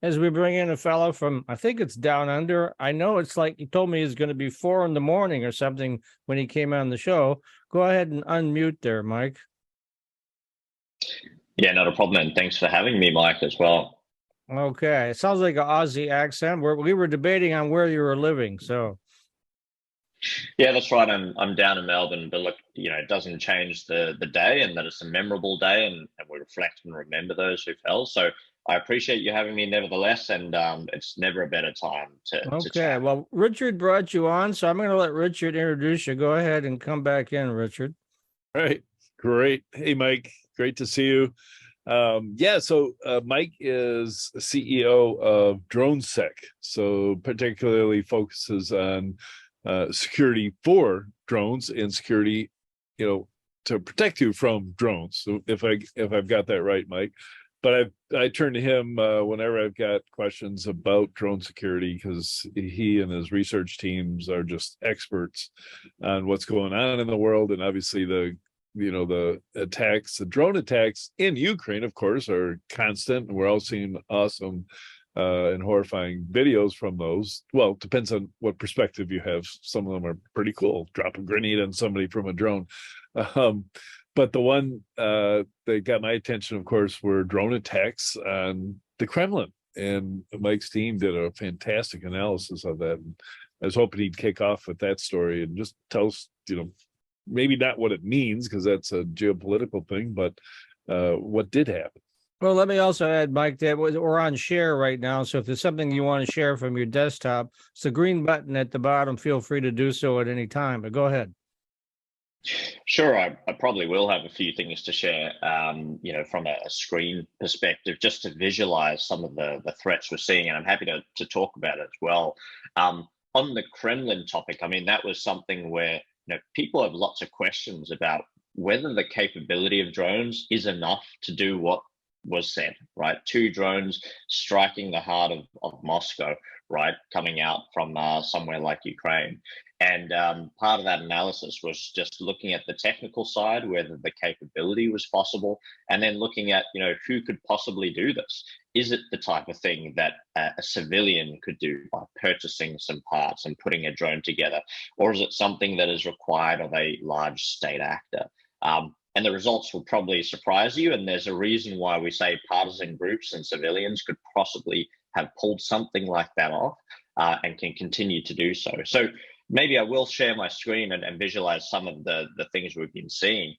as we bring in a fellow from, I think it's down under. I know it's like he told me it's going to be 4 in the morning or something when he came on the show. Go ahead and unmute there, Mike. Yeah, not a problem. And thanks for having me, Mike, as well. Okay. It sounds like an Aussie accent. We were debating on where you were living. So, Yeah, that's right. I'm down in Melbourne, but look, it doesn't change the day, and that it's a memorable day, and we reflect and remember those who fell. So I appreciate you having me nevertheless, and it's never a better time to okay. chat. Well, Richard brought you on, so I'm going to let Richard introduce you. Go ahead and come back in, Richard. All right. Great. Hey, Mike. Great to see you. So Mike is CEO of DroneSec, so particularly focuses on security for drones and security, to protect you from drones. So if I've got that right, Mike. But I turn to him whenever I've got questions about drone security, because he and his research teams are just experts on what's going on in the world, and obviously the attacks, the drone attacks in Ukraine, of course, are constant, and we're all seeing awesome and horrifying videos from those. Well, it depends on what perspective you have. Some of them are pretty cool. Drop a grenade on somebody from a drone. But the one that got my attention, of course, were drone attacks on the Kremlin. And Mike's team did a fantastic analysis of that. And I was hoping he'd kick off with that story and just tell us, maybe not what it means, because that's a geopolitical thing, but what did happen. Well, let me also add, Mike, that we're on share right now. So if there's something you want to share from your desktop, it's the green button at the bottom. Feel free to do so at any time, but go ahead. Sure, I probably will have a few things to share, from a screen perspective, just to visualize some of the threats we're seeing, and I'm happy to talk about it as well. On the Kremlin topic, I mean, that was something where people have lots of questions about whether the capability of drones is enough to do what was said, right? 2 drones striking the heart of Moscow, right, coming out from somewhere like Ukraine. And part of that analysis was just looking at the technical side, whether the capability was possible, and then looking at, who could possibly do this. Is it the type of thing that a civilian could do by purchasing some parts and putting a drone together? Or is it something that is required of a large state actor? And the results will probably surprise you. And there's a reason why we say partisan groups and civilians could possibly have pulled something like that off and can continue to do so. So maybe I will share my screen and visualize some of the things we've been seeing,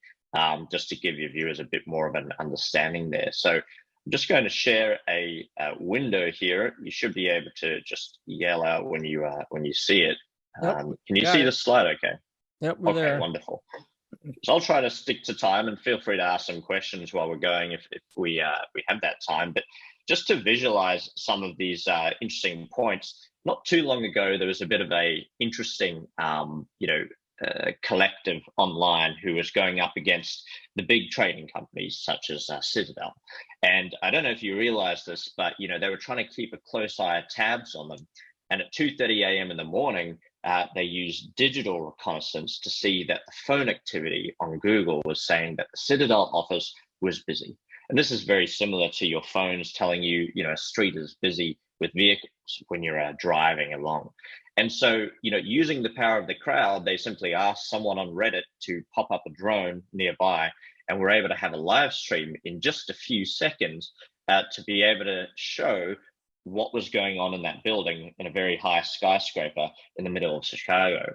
just to give your viewers a bit more of an understanding there. So I'm just going to share a window here. You should be able to just yell out when you see it. Yep. Can you see the slide okay? Yep, we're okay, there. Wonderful. So I'll try to stick to time, and feel free to ask some questions while we're going if we have that time. But just to visualize some of these interesting points, not too long ago, there was a bit of a interesting, collective online who was going up against the big trading companies such as Citadel. And I don't know if you realize this, but, they were trying to keep a close eye tabs on them. And at 2:30 a.m. in the morning, they used digital reconnaissance to see that the phone activity on Google was saying that the Citadel office was busy. And this is very similar to your phones telling you, a street is busy with vehicles when you're driving along. And so, using the power of the crowd, they simply asked someone on Reddit to pop up a drone nearby, and we're able to have a live stream in just a few seconds to be able to show what was going on in that building in a very high skyscraper in the middle of Chicago.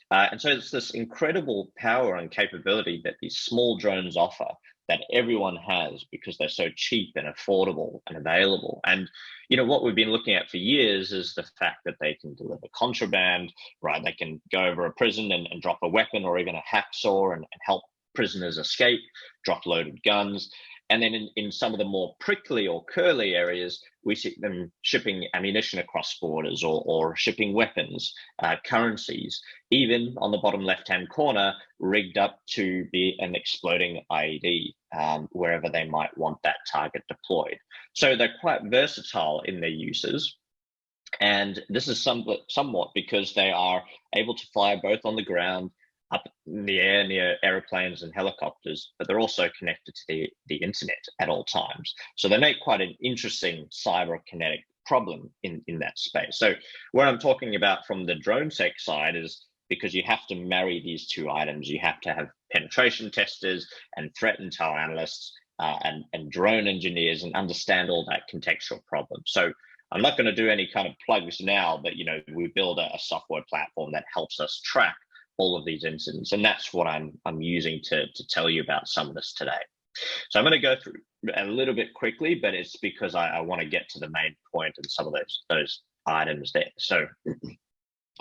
And so it's this incredible power and capability that these small drones offer that everyone has because they're so cheap and affordable and available. And, what we've been looking at for years is the fact that they can deliver contraband, right? They can go over a prison and drop a weapon or even a hacksaw and help prisoners escape, drop loaded guns. And then in some of the more prickly or curly areas, we see them shipping ammunition across borders or shipping weapons, currencies, even on the bottom left-hand corner, rigged up to be an exploding IED wherever they might want that target deployed. So they're quite versatile in their uses. And this is somewhat because they are able to fly both on the ground up in the air near airplanes and helicopters, but they're also connected to the internet at all times. So they make quite an interesting cyberkinetic problem in that space. So what I'm talking about from the DroneSec side is, because you have to marry these two items, you have to have penetration testers and threat intel analysts and drone engineers, and understand all that contextual problem. So I'm not going to do any kind of plugs now, but we build a software platform that helps us track all of these incidents, and that's what I'm using to tell you about some of this today. So I'm going to go through a little bit quickly, but it's because I want to get to the main point and some of those items there. So,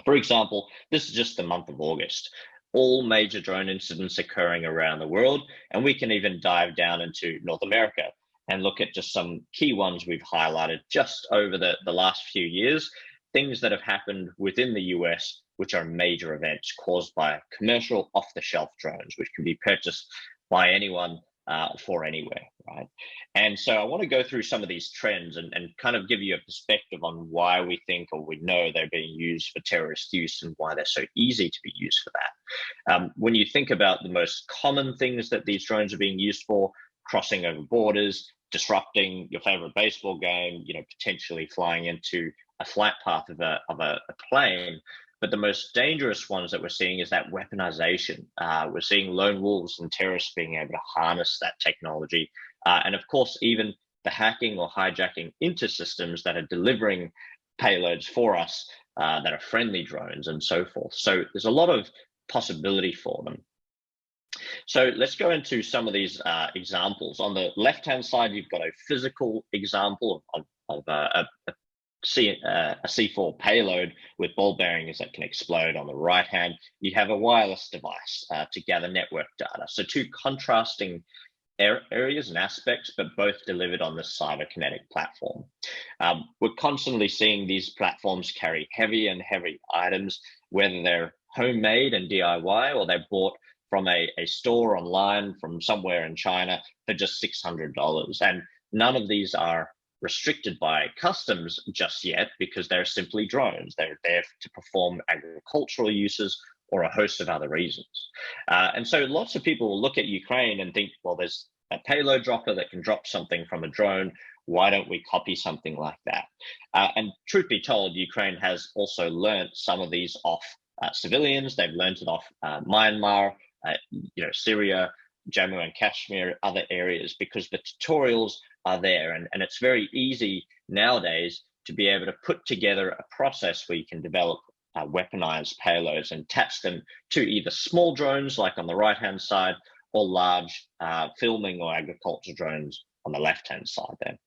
for example, this is just the month of August. All major drone incidents occurring around the world, and we can even dive down into North America and look at just some key ones we've highlighted just over the last few years, things that have happened within the US, which are major events caused by commercial off-the-shelf drones, which can be purchased by anyone for anywhere, right? And so I want to go through some of these trends and kind of give you a perspective on why we think, or we know, they're being used for terrorist use and why they're so easy to be used for that. When you think about the most common things that these drones are being used for: crossing over borders, disrupting your favorite baseball game, potentially flying into a flight path of a plane. But the most dangerous ones that we're seeing is that weaponization. We're seeing lone wolves and terrorists being able to harness that technology. And of course, even the hacking or hijacking into systems that are delivering payloads for us that are friendly drones and so forth. So there's a lot of possibility for them. So let's go into some of these examples. On the left-hand side, you've got a physical example of a C4 payload with ball bearings that can explode. On the right hand, you have a wireless device to gather network data. So two contrasting areas and aspects, but both delivered on this cyberkinetic platform. We're constantly seeing these platforms carry heavy items, whether they're homemade and DIY, or they're bought from a store online from somewhere in China for just $600. And none of these are restricted by customs just yet, because they're simply drones. They're there to perform agricultural uses or a host of other reasons. And so lots of people will look at Ukraine and think, well, there's a payload dropper that can drop something from a drone. Why don't we copy something like that? And truth be told, Ukraine has also learned some of these off civilians. They've learned it off Myanmar, Syria, Jammu and Kashmir, other areas, because the tutorials are there. And it's very easy nowadays to be able to put together a process where you can develop weaponized payloads and attach them to either small drones, like on the right-hand side, or large filming or agriculture drones on the left-hand side there.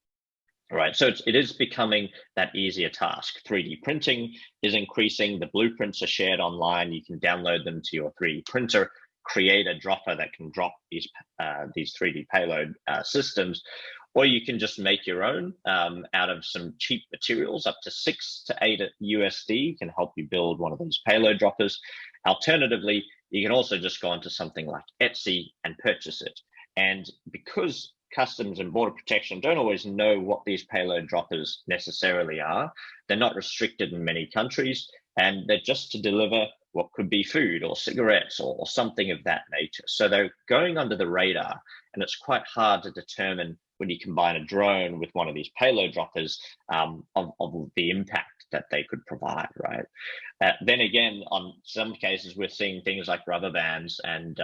Right, so it is becoming that easier task. 3D printing is increasing. The blueprints are shared online. You can download them to your 3D printer, create a dropper that can drop these 3D payload systems, or you can just make your own out of some cheap materials. Up to $6 to $8 USD can help you build one of those payload droppers. Alternatively, you can also just go onto something like Etsy and purchase it. And because Customs and Border Protection don't always know what these payload droppers necessarily are, they're not restricted in many countries, and they're just to deliver what could be food or cigarettes or something of that nature. So they're going under the radar, and it's quite hard to determine when you combine a drone with one of these payload droppers of the impact that they could provide, right? Then again, on some cases, we're seeing things like rubber bands and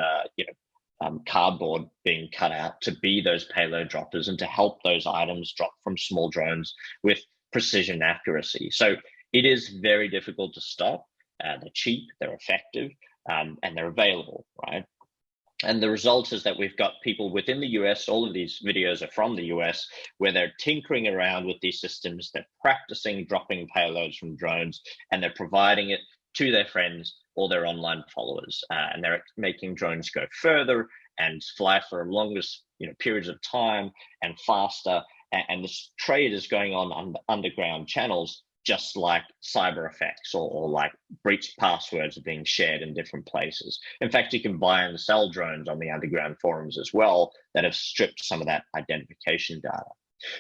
cardboard being cut out to be those payload droppers and to help those items drop from small drones with precision accuracy. So it is very difficult to stop. They're cheap, they're effective, and they're available, right? And the result is that we've got people within the US, all of these videos are from the US, where they're tinkering around with these systems, they're practicing dropping payloads from drones, and they're providing it to their friends or their online followers. And they're making drones go further and fly for longest periods of time and faster. And this trade is going on underground channels, just like cyber effects or like breached passwords are being shared in different places. In fact, you can buy and sell drones on the underground forums as well that have stripped some of that identification data.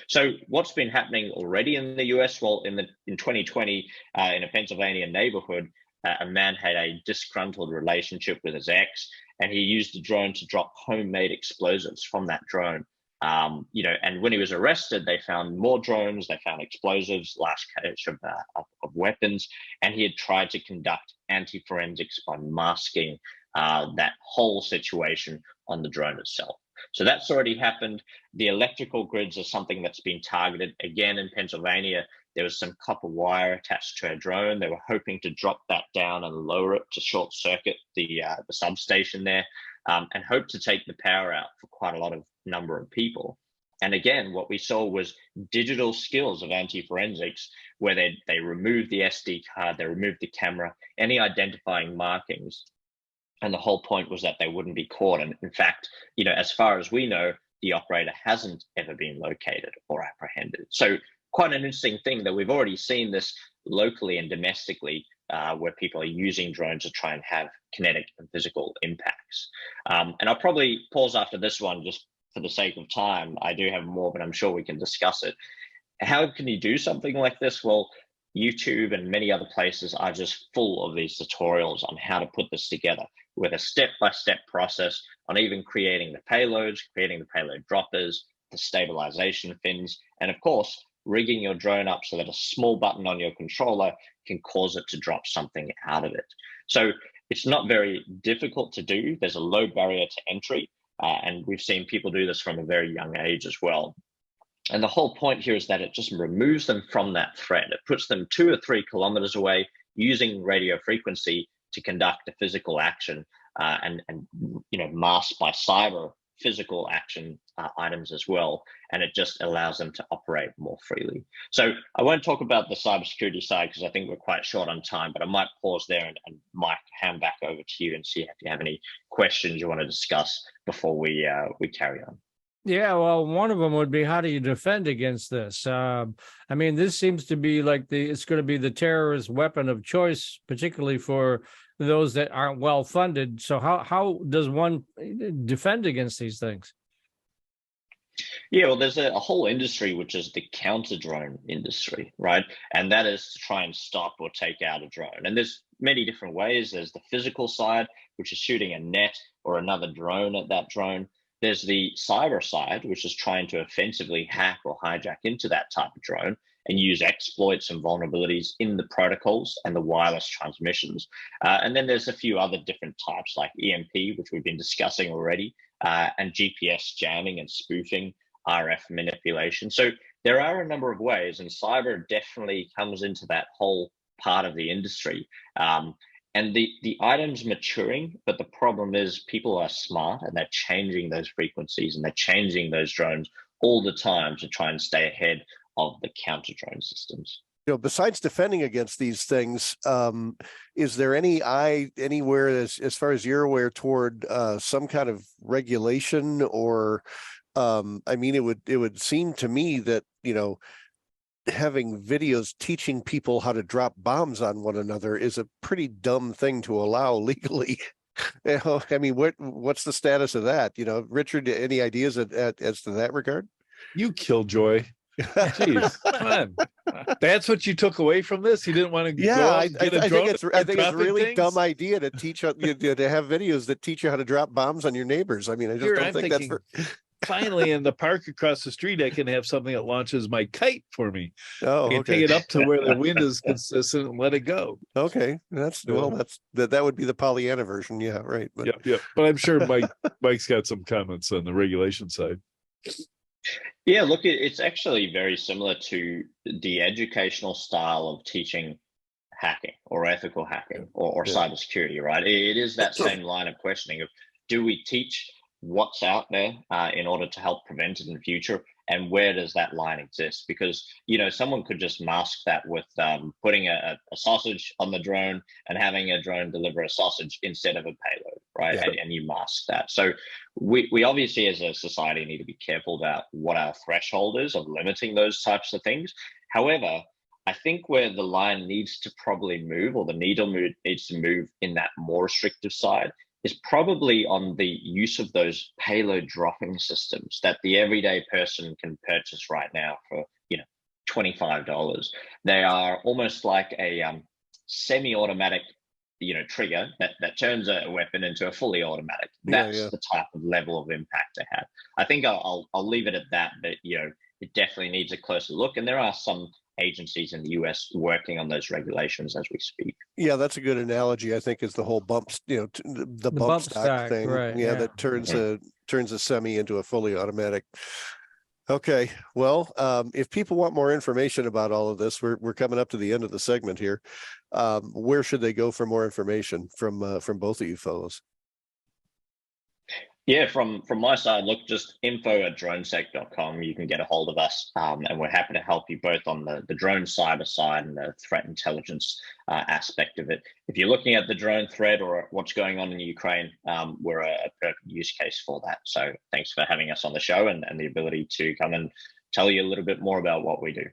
So what's been happening already in the US? Well, in 2020, in a Pennsylvania neighborhood, a man had a disgruntled relationship with his ex, and he used a drone to drop homemade explosives from that drone. And when he was arrested, they found more drones, they found explosives, large cache of weapons, and he had tried to conduct anti-forensics by masking that whole situation on the drone itself. So that's already happened. The electrical grids are something that's been targeted. Again, in Pennsylvania, there was some copper wire attached to a drone. They were hoping to drop that down and lower it to short circuit the substation there, and hope to take the power out for quite a lot of number of people. And again, what we saw was digital skills of anti-forensics, where they removed the SD card, they removed the camera, any identifying markings. And the whole point was that they wouldn't be caught. And in fact, as far as we know, the operator hasn't ever been located or apprehended. So quite an interesting thing that we've already seen this locally and domestically, where people are using drones to try and have kinetic and physical impacts. And I'll probably pause after this one just for the sake of time. I do have more, but I'm sure we can discuss it. How can you do something like this? Well, YouTube and many other places are just full of these tutorials on how to put this together with a step-by-step process on even creating the payloads, creating the payload droppers, the stabilization fins, and of course, rigging your drone up so that a small button on your controller can cause it to drop something out of it. So it's not very difficult to do. There's a low barrier to entry, and we've seen people do this from a very young age as well. And the whole point here is that it just removes them from that threat. It puts them 2 or 3 kilometers away using radio frequency to conduct a physical action, and masked by cyber physical action items as well. And it just allows them to operate more freely. So I won't talk about the cybersecurity side because I think we're quite short on time, but I might pause there and Mike, hand back over to you and see if you have any questions you want to discuss before we carry on. Yeah, well, one of them would be, how do you defend against this? This seems to be like it's going to be the terrorist weapon of choice, particularly for those that aren't well funded. So how does one defend against these things? Yeah, well, there's a whole industry, which is the counter drone industry, right? And that is to try and stop or take out a drone. And there's many different ways. There's the physical side, which is shooting a net or another drone at that drone. There's the cyber side, which is trying to offensively hack or hijack into that type of drone and use exploits and vulnerabilities in the protocols and the wireless transmissions. And then there's a few other different types like EMP, which we've been discussing already, and GPS jamming and spoofing, RF manipulation. So there are a number of ways, and cyber definitely comes into that whole part of the industry. And the item's maturing, but the problem is people are smart and they're changing those frequencies and they're changing those drones all the time to try and stay ahead of the counter drone systems. Besides defending against these things, is there anywhere as far as you're aware toward some kind of regulation or it would seem to me that having videos teaching people how to drop bombs on one another is a pretty dumb thing to allow legally. What's the status of that? Richard, any ideas as to that regard? You killjoy. Jeez, come on. That's what you took away from this? You didn't want to go out and get a drone? I think it's a really dumb idea to teach to have videos that teach you how to drop bombs on your neighbors. I just don't think that's for... Finally, in the park across the street, I can have something that launches my kite for me. Oh, I can take it up to where the wind is consistent and let it go. Okay, that would be the Pollyanna version. Yeah, right. But... Yep. But I'm sure Mike's got some comments on the regulation side. Yeah, look, it's actually very similar to the educational style of teaching hacking or ethical hacking or cybersecurity, right? It is that same line of questioning of, do we teach what's out there in order to help prevent it in the future, and where does that line exist? Because someone could just mask that with putting a sausage on the drone and having a drone deliver a sausage instead of a payload, right? Yeah. And you mask that. So we obviously as a society need to be careful about what our threshold is of limiting those types of things. However, I think where the line needs to probably move, or the needle needs to move in that more restrictive side, is probably on the use of those payload dropping systems that the everyday person can purchase right now for $25. They are almost like a semi-automatic trigger that turns a weapon into a fully automatic. Yeah, That's yeah. the type of level of impact to have. I think I'll leave it at that. But it definitely needs a closer look, and there are some agencies in the US working on those regulations as we speak. Yeah, that's a good analogy. I think is the whole bumps, the bump bump stock stock, thing. right, Yeah, yeah. that turns a semi into a fully automatic. Okay, well, if people want more information about all of this, we're coming up to the end of the segment here. Where should they go for more information from both of you fellows? Yeah, from my side, look, just info@DroneSec.com. You can get a hold of us, and we're happy to help you both on the drone cyber side and the threat intelligence aspect of it. If you're looking at the drone threat or what's going on in Ukraine, we're a perfect use case for that. So thanks for having us on the show and the ability to come and tell you a little bit more about what we do.